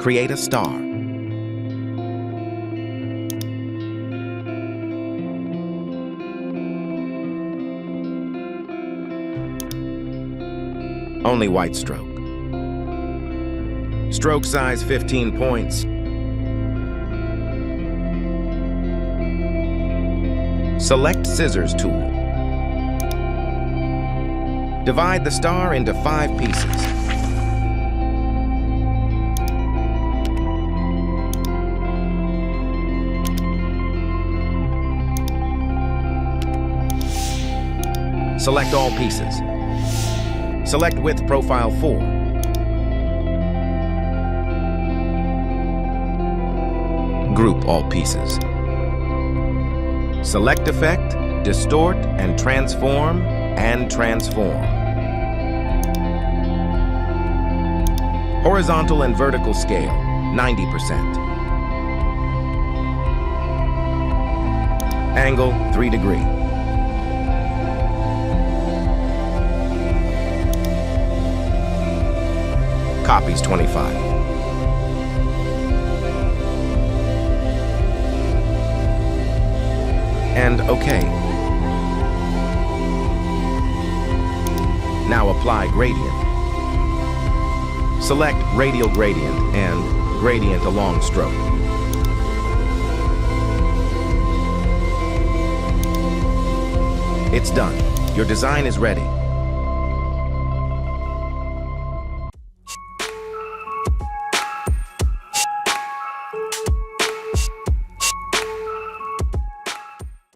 Create a star. Only white stroke. Stroke size 15 points. Select Scissors tool. Divide the star into 5 pieces. Select all pieces. Select Width Profile 4. Group all pieces. Select Effect, Distort, and Transform, and Transform. Horizontal and vertical scale, 90%. Angle, 3 degree. Copies, 25. And OK. Now apply gradient. Select Radial Gradient and Gradient Along Stroke. It's done. Your design is ready.